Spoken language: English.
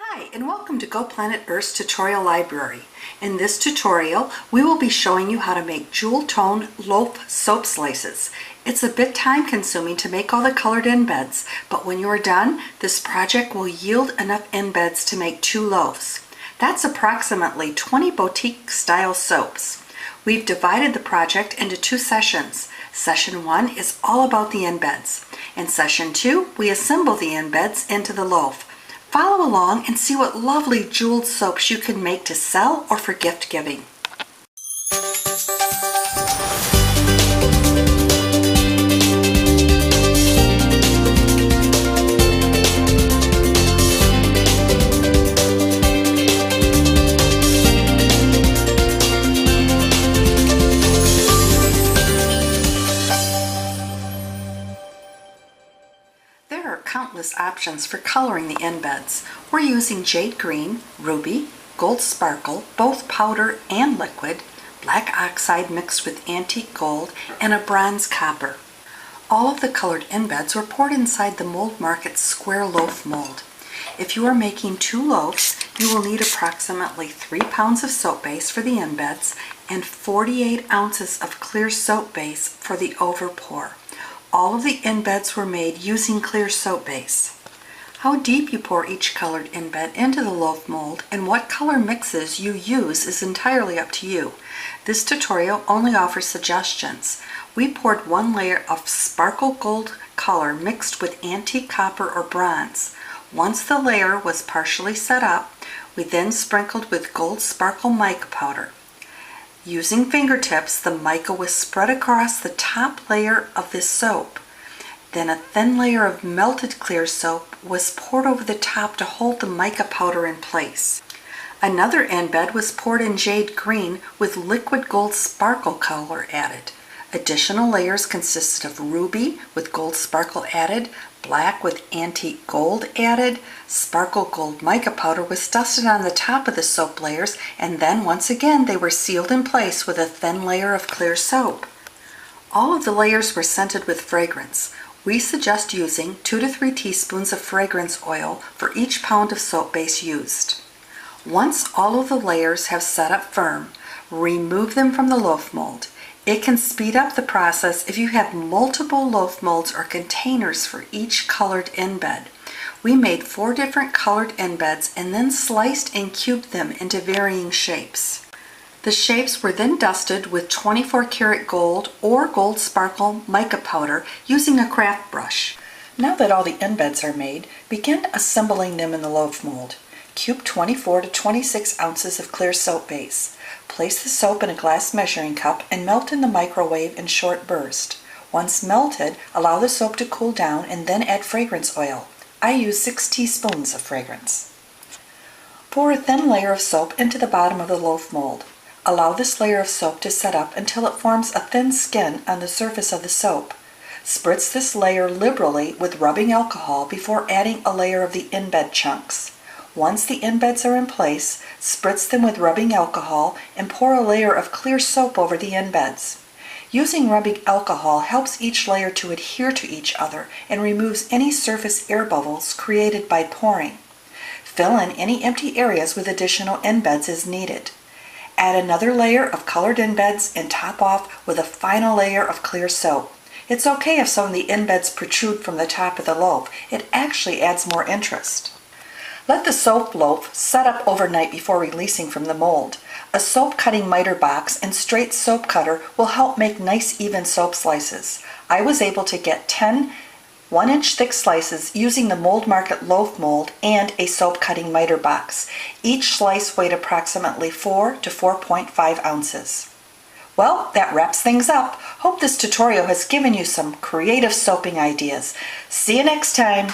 Hi, and welcome to Go Planet Earth's tutorial library. In this tutorial, we will be showing you how to make jewel tone loaf soap slices. It's a bit time consuming to make all the colored embeds, but when you are done, this project will yield enough embeds to make 2 loaves. That's approximately 20 boutique style soaps. We've divided the project into 2 sessions. Session 1 is all about the embeds. In Session 2, we assemble the embeds into the loaf. Follow along and see what lovely jeweled soaps you can make to sell or for gift giving. There are countless options for coloring the embeds. We're using jade green, ruby, gold sparkle, both powder and liquid, black oxide mixed with antique gold, and a bronze copper. All of the colored embeds were poured inside the Mold Market square loaf mold. If you are making 2 loaves, you will need approximately 3 pounds of soap base for the embeds and 48 ounces of clear soap base for the over pour. All of the embeds were made using clear soap base. How deep you pour each colored embed into the loaf mold and what color mixes you use is entirely up to you. This tutorial only offers suggestions. We poured 1 layer of sparkle gold color mixed with antique copper or bronze. Once the layer was partially set up, we then sprinkled with gold sparkle mica powder. Using fingertips, the mica was spread across the top layer of this soap. Then a thin layer of melted clear soap was poured over the top to hold the mica powder in place. Another embed was poured in jade green with liquid gold sparkle color added. Additional layers consisted of ruby with gold sparkle added, black with antique gold added, sparkle gold mica powder was dusted on the top of the soap layers, and then once again they were sealed in place with a thin layer of clear soap. All of the layers were scented with fragrance. We suggest using 2 to 3 teaspoons of fragrance oil for each pound of soap base used. Once all of the layers have set up firm, remove them from the loaf mold. It can speed up the process if you have multiple loaf molds or containers for each colored embed. We made 4 different colored embeds and then sliced and cubed them into varying shapes. The shapes were then dusted with 24 karat gold or gold sparkle mica powder using a craft brush. Now that all the embeds are made, begin assembling them in the loaf mold. Cube 24 to 26 ounces of clear soap base. Place the soap in a glass measuring cup and melt in the microwave in short bursts. Once melted, allow the soap to cool down and then add fragrance oil. I use 6 teaspoons of fragrance. Pour a thin layer of soap into the bottom of the loaf mold. Allow this layer of soap to set up until it forms a thin skin on the surface of the soap. Spritz this layer liberally with rubbing alcohol before adding a layer of the embed chunks. Once the embeds are in place, spritz them with rubbing alcohol and pour a layer of clear soap over the embeds. Using rubbing alcohol helps each layer to adhere to each other and removes any surface air bubbles created by pouring. Fill in any empty areas with additional embeds as needed. Add another layer of colored embeds and top off with a final layer of clear soap. It's okay if some of the embeds protrude from the top of the loaf. It actually adds more interest. Let the soap loaf set up overnight before releasing from the mold. A soap cutting miter box and straight soap cutter will help make nice even soap slices. I was able to get 10 1-inch thick slices using the Mold Market loaf mold and a soap cutting miter box. Each slice weighed approximately 4 to 4.5 ounces. Well, that wraps things up. Hope this tutorial has given you some creative soaping ideas. See you next time.